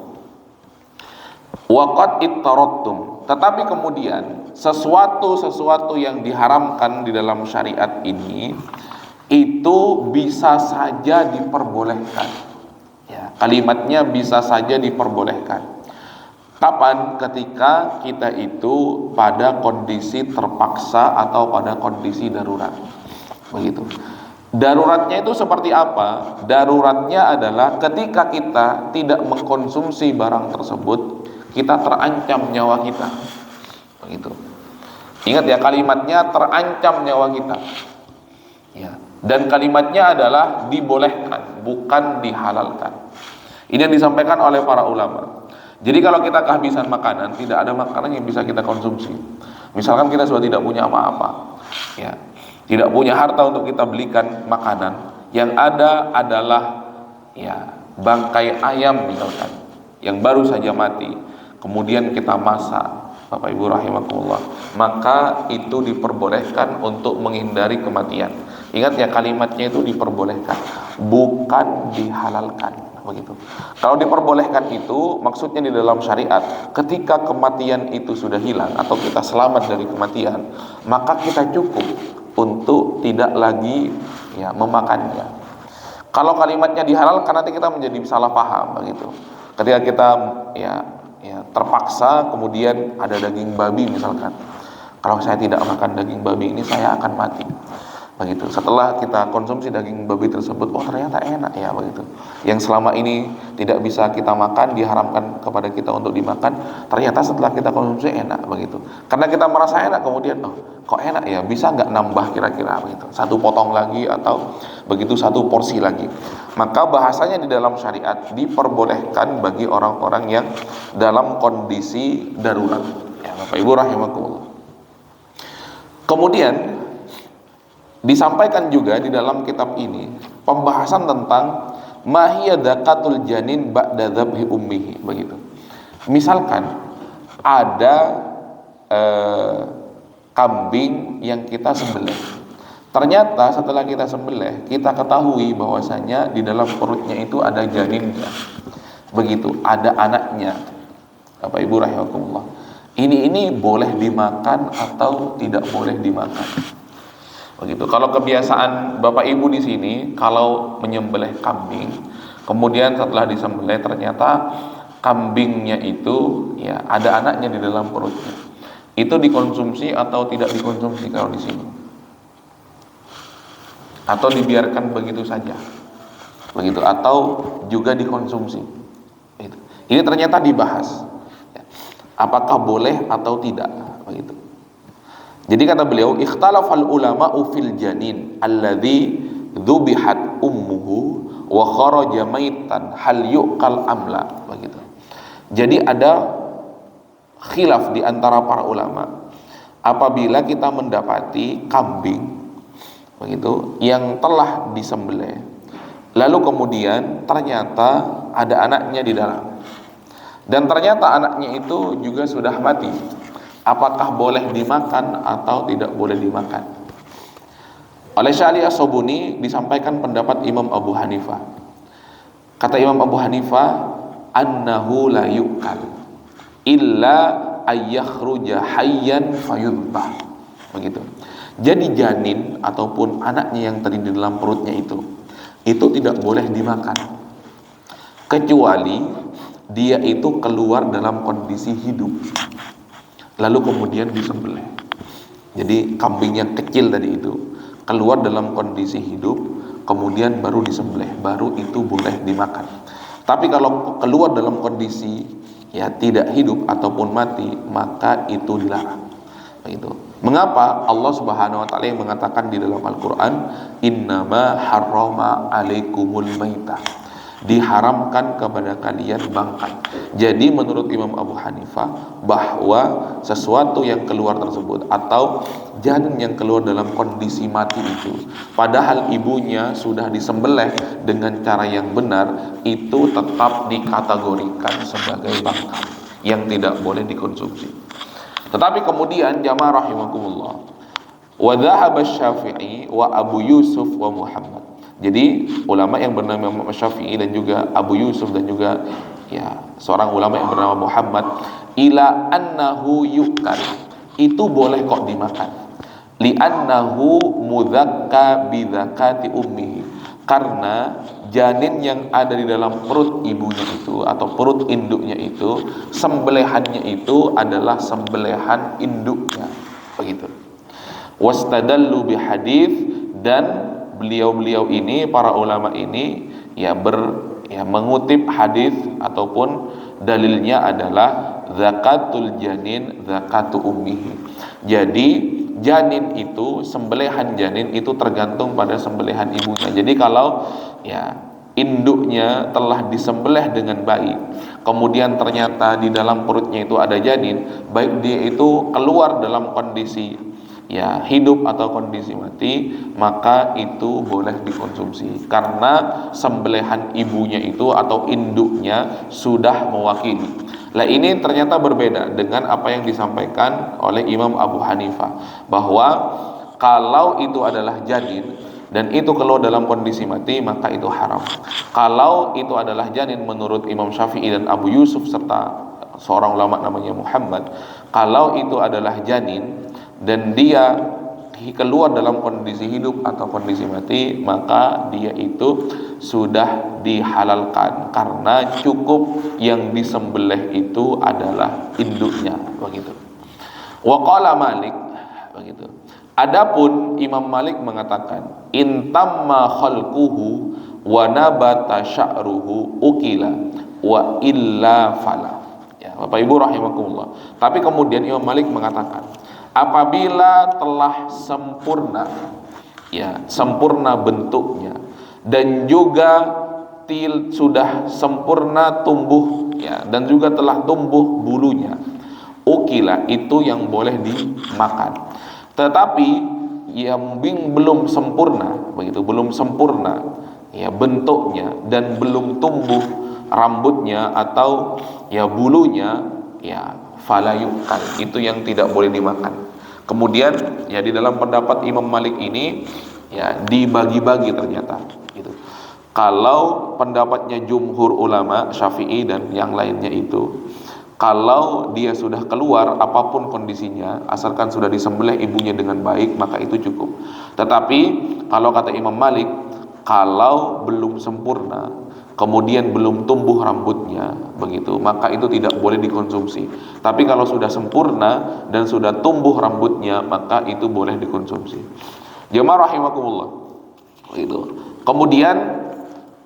Waqad ittarattum. Tetapi kemudian sesuatu yang diharamkan di dalam syariat ini itu bisa saja diperbolehkan. Ya, kalimatnya bisa saja diperbolehkan. Kapan? Ketika kita itu pada kondisi terpaksa atau pada kondisi darurat, begitu. Daruratnya itu seperti apa? Daruratnya adalah ketika kita tidak mengkonsumsi barang tersebut, kita terancam nyawa kita, begitu. Ingat ya, kalimatnya terancam nyawa kita, ya. Dan kalimatnya adalah dibolehkan, bukan dihalalkan. Ini yang disampaikan oleh para ulama. Jadi kalau kita kehabisan makanan, tidak ada makanan yang bisa kita konsumsi. Misalkan kita sudah tidak punya apa-apa, ya, tidak punya harta untuk kita belikan makanan, yang ada adalah ya bangkai ayam misalkan, yang baru saja mati, kemudian kita masak, Bapak Ibu rahimakumullah, maka itu diperbolehkan untuk menghindari kematian. Ingat ya, kalimatnya itu diperbolehkan, bukan dihalalkan. Begitu. Kalau diperbolehkan itu maksudnya di dalam syariat, ketika kematian itu sudah hilang atau kita selamat dari kematian, maka kita cukup untuk tidak lagi ya memakannya. Kalau kalimatnya dihalalkan, nanti kita menjadi salah paham begitu. Ketika kita ya terpaksa, kemudian ada daging babi misalkan, kalau saya tidak makan daging babi ini saya akan mati. Begitu. Setelah kita konsumsi daging babi tersebut, oh ternyata enak ya begitu. Yang selama ini tidak bisa kita makan, diharamkan kepada kita untuk dimakan, ternyata setelah kita konsumsi enak begitu. Karena kita merasa enak, kemudian oh kok enak ya, bisa nggak nambah kira-kira begitu, satu potong lagi atau begitu satu porsi lagi. Maka bahasanya di dalam syariat diperbolehkan bagi orang-orang yang dalam kondisi darurat. Ya, Bapak Ibu rahimakumullah. Kemudian disampaikan juga di dalam kitab ini pembahasan tentang mahiyya dzakatul janin ba'da dzabhi ummihi begitu. Misalkan ada kambing yang kita sembelih. Ternyata setelah kita sembelih, kita ketahui bahwasanya di dalam perutnya itu ada janinnya. Begitu, ada anaknya. Bapak Ibu rahimakumullah. Ini boleh dimakan atau tidak boleh dimakan? Begitu. Kalau kebiasaan Bapak Ibu di sini, kalau menyembelih kambing, kemudian setelah disembelih ternyata kambingnya itu ya ada anaknya di dalam perutnya, itu dikonsumsi atau tidak dikonsumsi kalau di sini? Atau dibiarkan begitu saja? Begitu, atau juga dikonsumsi? Ini ternyata dibahas, apakah boleh atau tidak? Begitu. Jadi kata beliau, ikhtalafal ulama'u fil janin alladzi dzubihat ummuhu wa kharaja maitan hal yuqal amla begitu. Jadi ada khilaf di antara para ulama apabila kita mendapati kambing begitu yang telah disembelih, lalu kemudian ternyata ada anaknya di dalam, dan ternyata anaknya itu juga sudah mati. Apakah boleh dimakan atau tidak boleh dimakan? Oleh Syekh As-Sabuni disampaikan pendapat Imam Abu Hanifah. Kata Imam Abu Hanifah, annahu la yu'kal illa ayyakhruja hayyan fayudbah. Begitu. Jadi janin ataupun anaknya yang tadi di dalam perutnya itu tidak boleh dimakan, kecuali dia itu keluar dalam kondisi hidup, lalu kemudian disembelih. Jadi kambing yang kecil tadi itu keluar dalam kondisi hidup, kemudian baru disembelih, baru itu boleh dimakan. Tapi kalau keluar dalam kondisi ya tidak hidup ataupun mati, maka itu dilarang. Begitu. Mengapa Allah Subhanahu wa taala yang mengatakan di dalam Al-Qur'an, innama harrama alaikumul maitah, diharamkan kepada kalian bangkai. Jadi menurut Imam Abu Hanifah bahwa sesuatu yang keluar tersebut atau janin yang keluar dalam kondisi mati itu, padahal ibunya sudah disembelih dengan cara yang benar, itu tetap dikategorikan sebagai bangkai yang tidak boleh dikonsumsi. Tetapi kemudian jamaah rahimakumullah, wa dhahaba Syafi'i wa Abu Yusuf wa Muhammad. Jadi ulama yang bernama Imam Syafi'i dan juga Abu Yusuf dan juga ya seorang ulama yang bernama Muhammad, ila annahu yukal, itu boleh kok dimakan, li annahu mudzakka bi zakati ummihi, karena janin yang ada di dalam perut ibunya itu atau perut induknya itu, sembelihannya itu adalah sembelihan induknya begitu. Wastadallu bi hadits, dan beliau-beliau ini, para ulama ini mengutip hadis ataupun dalilnya adalah zakatul janin zakatu ummihi. Jadi janin itu, sembelihan janin itu tergantung pada sembelihan ibunya. Jadi kalau ya induknya telah disembelih dengan baik, kemudian ternyata di dalam perutnya itu ada janin, baik dia itu keluar dalam kondisi hidup atau kondisi mati, maka itu boleh dikonsumsi karena sembelihan ibunya itu atau induknya sudah mewakili. Nah, ini ternyata berbeda dengan apa yang disampaikan oleh Imam Abu Hanifah, bahwa kalau itu adalah janin dan itu keluar dalam kondisi mati, maka itu haram. Kalau itu adalah janin menurut Imam Syafi'i dan Abu Yusuf serta seorang ulama namanya Muhammad, kalau itu adalah janin dan dia keluar dalam kondisi hidup atau kondisi mati, maka dia itu sudah dihalalkan karena cukup yang disembelih itu adalah induknya, begitu. Wa qala Malik, begitu. Adapun Imam Malik mengatakan intamma khalquhu wa nabata sya'ruhu ukila wa illa fala. Ya, Bapak Ibu rahimakumullah. Tapi kemudian Imam Malik mengatakan apabila telah sempurna bentuknya dan juga sudah sempurna tumbuh dan juga telah tumbuh bulunya, ukila, itu yang boleh dimakan. Tetapi yang belum sempurna, begitu, belum sempurna bentuknya dan belum tumbuh rambutnya atau bulunya, fala yu'kal, itu yang tidak boleh dimakan. Kemudian di dalam pendapat Imam Malik ini dibagi-bagi ternyata gitu. Kalau pendapatnya jumhur ulama Syafi'i dan yang lainnya itu, kalau dia sudah keluar apapun kondisinya, asalkan sudah disembelih ibunya dengan baik, maka itu cukup. Tetapi kalau kata Imam Malik, kalau belum sempurna, kemudian belum tumbuh rambutnya, begitu, maka itu tidak boleh dikonsumsi. Tapi kalau sudah sempurna dan sudah tumbuh rambutnya, maka itu boleh dikonsumsi. Jemaah rahimakumullah. Itu. Kemudian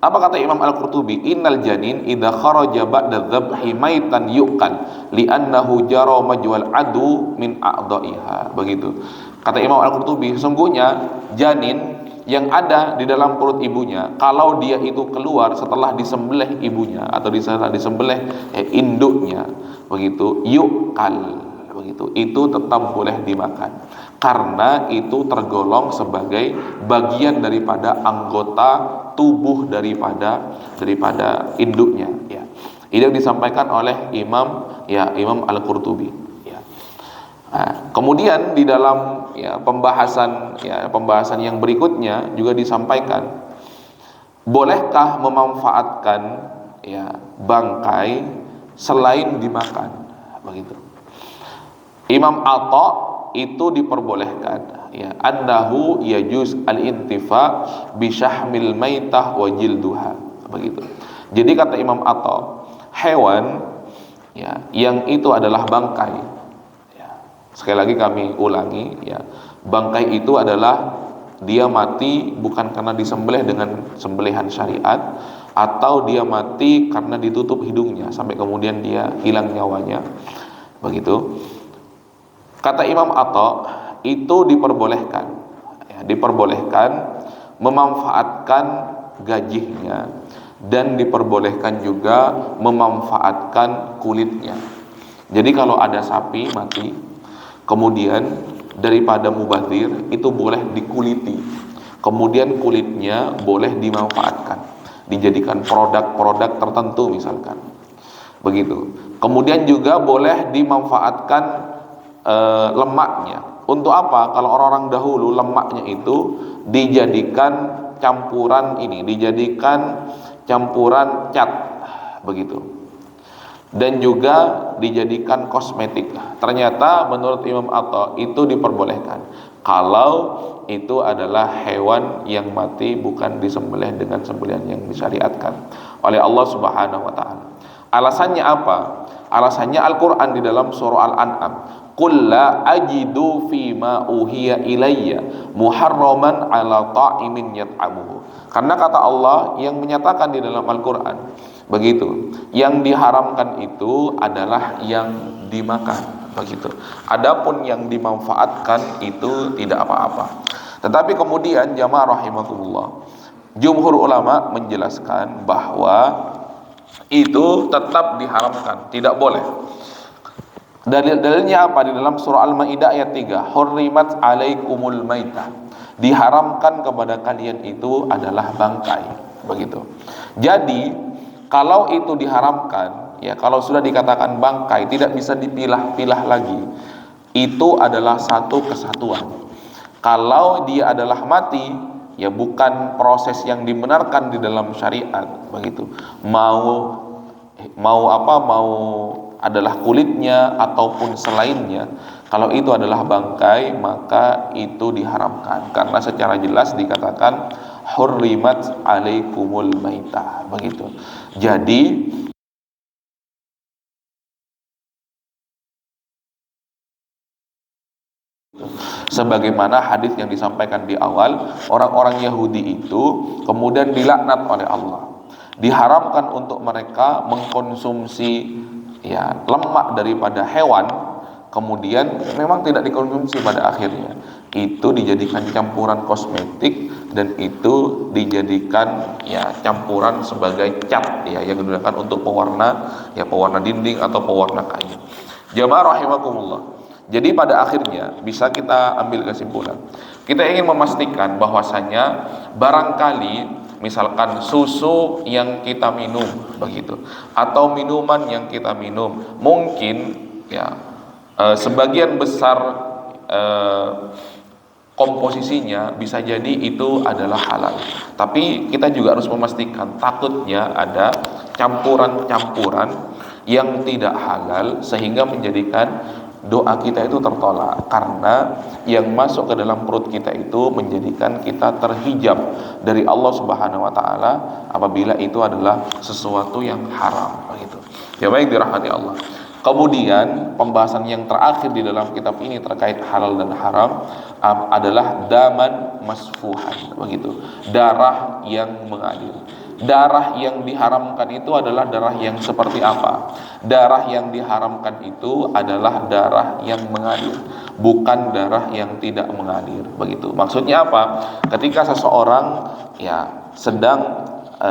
apa kata Imam Al-Qurtubi? Innal janin idza kharaja ba'da dzabhi maitan yuqal li'annahu jara majwal adu min a'dha'iha. Begitu. Kata Imam Al-Qurtubi, sungguhnya janin yang ada di dalam perut ibunya, kalau dia itu keluar setelah disembelih ibunya atau setelah disembelih induknya, begitu, yuqal, begitu, itu tetap boleh dimakan karena itu tergolong sebagai bagian daripada anggota tubuh daripada induknya. Ini disampaikan oleh Imam Al-Qurtubi. Nah, kemudian di dalam pembahasan yang berikutnya juga disampaikan, bolehkah memanfaatkan bangkai selain dimakan, begitu. Imam Atha itu diperbolehkan, annahu yajuz al-intifa bi syahmil maitah wa jilduha, begitu. Jadi kata Imam Atha, hewan yang itu adalah bangkai. Sekali lagi kami ulangi, bangkai itu adalah dia mati bukan karena disembelih dengan sembelihan syariat, atau dia mati karena ditutup hidungnya sampai kemudian dia hilang nyawanya, begitu. Kata Imam Atha, itu diperbolehkan memanfaatkan gajihnya dan diperbolehkan juga memanfaatkan kulitnya. Jadi kalau ada sapi mati, kemudian daripada mubazir, itu boleh dikuliti, kemudian kulitnya boleh dimanfaatkan, dijadikan produk-produk tertentu misalkan, begitu. Kemudian juga boleh dimanfaatkan lemaknya. Untuk apa? Kalau orang-orang dahulu lemaknya itu dijadikan campuran cat, begitu, dan juga dijadikan kosmetik. Ternyata menurut Imam Atha itu diperbolehkan kalau itu adalah hewan yang mati bukan disembelih dengan sembelihan yang disyariatkan oleh Allah Subhanahu wa taala. Alasannya apa? Alasannya Al-Qur'an di dalam surah Al-An'am, qul la ajidu fima uhiya ilayya muharraman ala ta'imin yat'amuhu. Karena kata Allah yang menyatakan di dalam Al-Qur'an, begitu, yang diharamkan itu adalah yang dimakan, begitu. Adapun yang dimanfaatkan itu tidak apa-apa. Tetapi kemudian jamaah rahimakumullah, Jumhur ulama menjelaskan bahwa itu tetap diharamkan, tidak boleh. Dalilnya apa? Di dalam surah Al-Maidah ayat 3, hurrimat alaikumul maitah, diharamkan kepada kalian itu adalah bangkai, begitu. Jadi kalau itu diharamkan, ya kalau sudah dikatakan bangkai, tidak bisa dipilah-pilah lagi. Itu adalah satu kesatuan. Kalau dia adalah mati, ya bukan proses yang dibenarkan di dalam syariat, begitu. Mau apa, mau adalah kulitnya ataupun selainnya, kalau itu adalah bangkai maka itu diharamkan, karena secara jelas dikatakan hurrimat alaikumul maitah, begitu. Jadi sebagaimana hadis yang disampaikan di awal, orang-orang Yahudi itu kemudian dilaknat oleh Allah. Diharamkan untuk mereka mengkonsumsi ya lemak daripada hewan, kemudian memang tidak dikonsumsi pada akhirnya. Itu dijadikan campuran kosmetik dan itu dijadikan ya campuran sebagai cat ya yang digunakan untuk pewarna dinding atau pewarna kayu. Jamaah rahimakumullah. Jadi pada akhirnya bisa kita ambil kesimpulan. Kita ingin memastikan bahwasanya barangkali misalkan susu yang kita minum, begitu, atau minuman yang kita minum, mungkin ya sebagian besar komposisinya bisa jadi itu adalah halal. Tapi kita juga harus memastikan, takutnya ada campuran-campuran yang tidak halal sehingga menjadikan doa kita itu tertolak, karena yang masuk ke dalam perut kita itu menjadikan kita terhijab dari Allah Subhanahu wa taala apabila itu adalah sesuatu yang haram, begitu. Ya baik, dirahmati Allah. Kemudian pembahasan yang terakhir di dalam kitab ini terkait halal dan haram adalah daman masfuhan, begitu. Darah yang mengalir. Darah yang diharamkan itu adalah darah yang seperti apa? Darah yang diharamkan itu adalah darah yang mengalir, bukan darah yang tidak mengalir, begitu. Maksudnya apa? Ketika seseorang ya sedang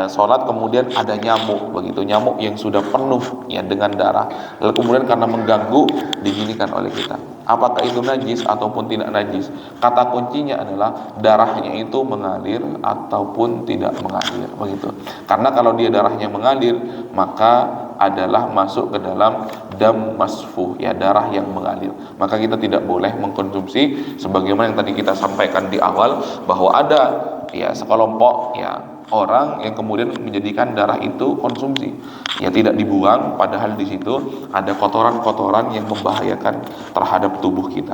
sholat, kemudian ada nyamuk, begitu, nyamuk yang sudah penuh ya dengan darah, lalu kemudian karena mengganggu diginikan oleh kita, apakah itu najis ataupun tidak najis? Kata kuncinya adalah darahnya itu mengalir ataupun tidak mengalir, begitu. Karena kalau dia darahnya mengalir maka adalah masuk ke dalam dam masfuh, ya darah yang mengalir. Maka kita tidak boleh mengkonsumsi, sebagaimana yang tadi kita sampaikan di awal, bahwa ada ya sekelompok ya orang yang kemudian menjadikan darah itu konsumsi, ya tidak dibuang, padahal di situ ada kotoran-kotoran yang membahayakan terhadap tubuh kita.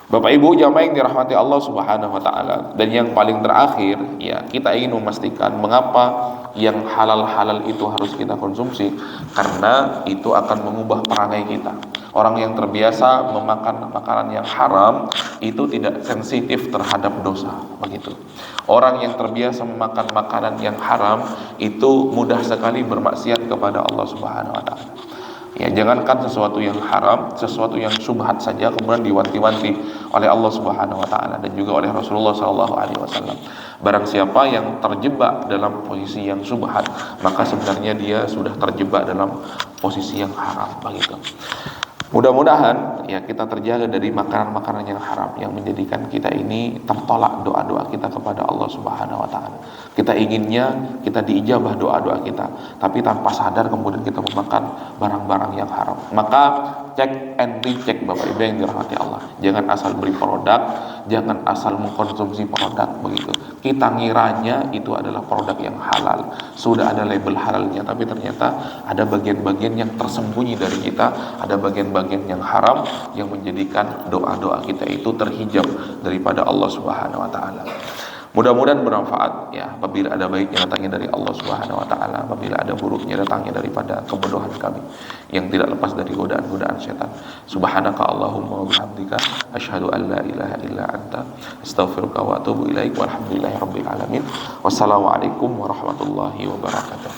Bapak Ibu jamaah yang dirahmati Allah Subhanahu wa taala. Dan yang paling terakhir, ya kita ingin memastikan mengapa yang halal-halal itu harus kita konsumsi, karena itu akan mengubah perangai kita. Orang yang terbiasa memakan makanan yang haram itu tidak sensitif terhadap dosa, begitu. Orang yang terbiasa memakan makanan yang haram itu mudah sekali bermaksiat kepada Allah Subhanahu wa taala. Ya, jangankan sesuatu yang haram, sesuatu yang syubhat saja kemudian diwanti-wanti oleh Allah Subhanahu wa taala dan juga oleh Rasulullah sallallahu alaihi wasallam. Barang siapa yang terjebak dalam posisi yang syubhat, maka sebenarnya dia sudah terjebak dalam posisi yang haram, begitu. Mudah-mudahan ya kita terjaga dari makanan-makanan yang haram yang menjadikan kita ini tertolak doa-doa kita kepada Allah Subhanahu wa taala. Kita inginnya kita diijabah doa-doa kita, tapi tanpa sadar kemudian kita memakan barang-barang yang haram. Maka cek and recheck Bapak Ibu yang dirahmati Allah. Jangan asal beli produk, jangan asal mengkonsumsi produk, begitu. Kita ngiranya itu adalah produk yang halal, sudah ada label halalnya, tapi ternyata ada bagian-bagian yang tersembunyi dari kita, ada bagian-bagian yang haram yang menjadikan doa-doa kita itu terhijab daripada Allah Subhanahu wa taala. Mudah-mudahan bermanfaat ya, apabila ada baiknya datangnya dari Allah Subhanahu wa taala, apabila ada buruknya datangnya daripada kebodohan kami yang tidak lepas dari godaan-godaan setan. Subhanaka Allahumma wa bihamdika asyhadu an la ilaha illa anta astaghfiruka wa atubu ilaik. Walhamdulillahirabbil alamin. Wassalamualaikum warahmatullahi wabarakatuh.